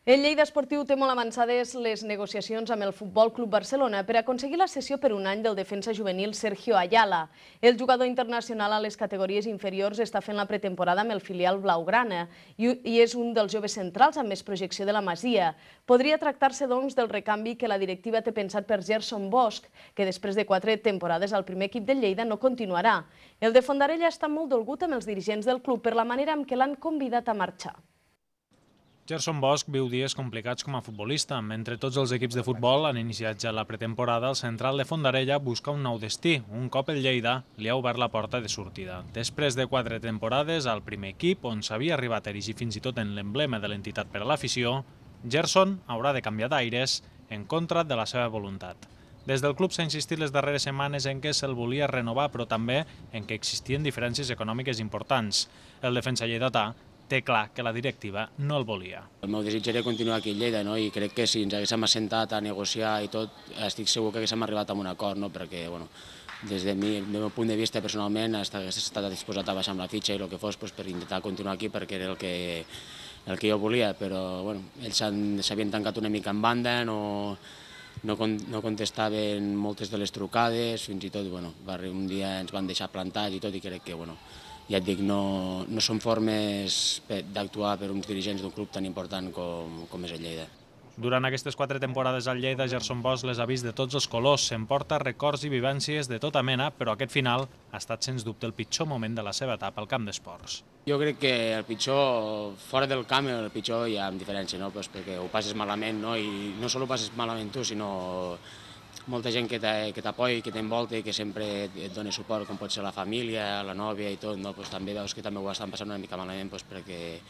El Lleida Esportiu té molt avançades les negociacions amb el Futbol Club Barcelona per aconseguir la cessió per un any del defensa juvenil Sergio Ayala. El jugador internacional a les categories inferiors està fent la pretemporada amb el filial blaugrana i és un dels joves centrals amb més projecció de la Masia. Podria tractar-se, doncs, del recanvi que la directiva té pensat per Gerson Bosch, que després de 4 temporades al primer equip del Lleida no continuarà. El de Fondarella està molt dolgut amb els dirigents del club per la manera amb què l'han convidat a marxar. Gerson Bosch viu dies complicats com a futbolista. Mentre tots els equips de futbol han iniciat ja la pretemporada, el central de Fondarella busca un nou destí. Un cop el Lleida li ha obert la porta de sortida. Després de 4 temporades al primer equip, on s'havia arribat a erigir fins i tot en l'emblema de l'entitat per a l'afició, Gerson haurà de canviar d'aires en contra de la seva voluntat. Des del club s'ha insistit les darreres setmanes en què se'l volia renovar, però també en què existien diferències econòmiques importants. El defensa lleidatà té clar que la directiva no el volia. El meu desig era continuar aquí a Lleida, no? I crec que si ens haguéssim assentat a negociar i tot, estic segur que haguéssim arribat a un acord, no? Perquè des del meu punt de vista personalment hagués estat disposat a baixar amb la fitxa i el que fos per intentar continuar aquí perquè era el que jo volia, però ells s'havien tancat una mica en banda, no contestaven moltes de les trucades, fins i tot un dia ens van deixar plantats i tot, i crec que ja et dic, no són formes d'actuar per uns dirigents d'un club tan important com és el Lleida. Durant aquestes 4 temporades al Lleida, Gerson Bosch les ha vist de tots els colors, s'emporta records i vivències de tota mena, però aquest final ha estat sens dubte el pitjor moment de la seva etapa al camp d'esports. Jo crec que el pitjor, fora del camp, el pitjor hi ha amb diferència, perquè ho passes malament, i no només ho passes malament tu, sinó molta gent que t'apoya, que t'envolta i que sempre et dona suport, com pot ser la família, la nòvia i tot, també veus que també ho estan passant una mica malament perquè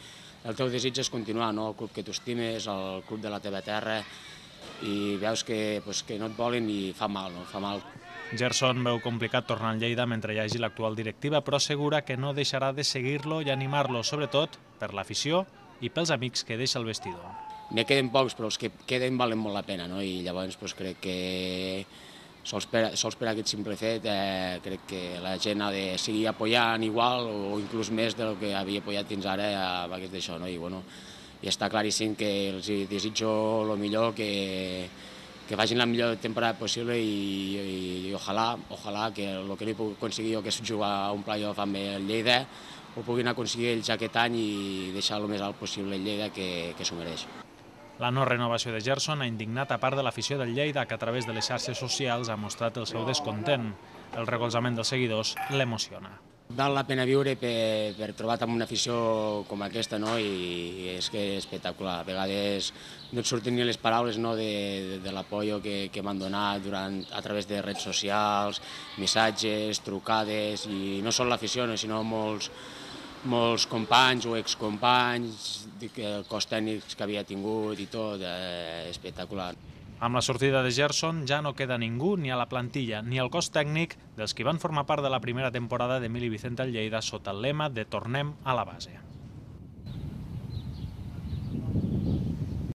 el teu desig és continuar, el club que tu estimes, el club de la teva terra, i veus que no et volen i fa mal, fa mal. Gerson veu complicat tornar al Lleida mentre hi hagi l'actual directiva, però assegura que no deixarà de seguir-lo i animar-lo, sobretot per l'afició i pels amics que deixa el vestidor. Ne queden pocs, però els que queden valen molt la pena, i llavors crec que sols per aquest simple fet crec que la gent ha de seguir apoyant igual o inclús més del que havia apoyat fins ara amb aquest d'això, i està claríssim que els desitjo el millor, que facin la millor temporada possible i ojalà que el que no he pogut aconseguir jo, que és jugar a un playoff amb el Lleida, ho puguin aconseguir ells aquest any i deixar el més alt possible el Lleida, que s'ho mereix. La no renovació de Gerson ha indignat a part de l'afició del Lleida, que a través de les xarxes socials ha mostrat el seu descontent. El recolzament dels seguidors l'emociona. Val la pena viure per trobar-te amb una afició com aquesta, i és que és espectacular. A vegades no et surten ni les paraules de l'apoyo que m'han donat a través de redes socials, missatges, trucades, i no sols l'afició, sinó molts companys o excompanys, cos tècnics que havia tingut i tot, espectacular. Amb la sortida de Gerson ja no queda ningú ni a la plantilla ni al cos tècnic dels qui van formar part de la primera temporada d'Emili Vicente al Lleida sota el lema de Tornem a la base.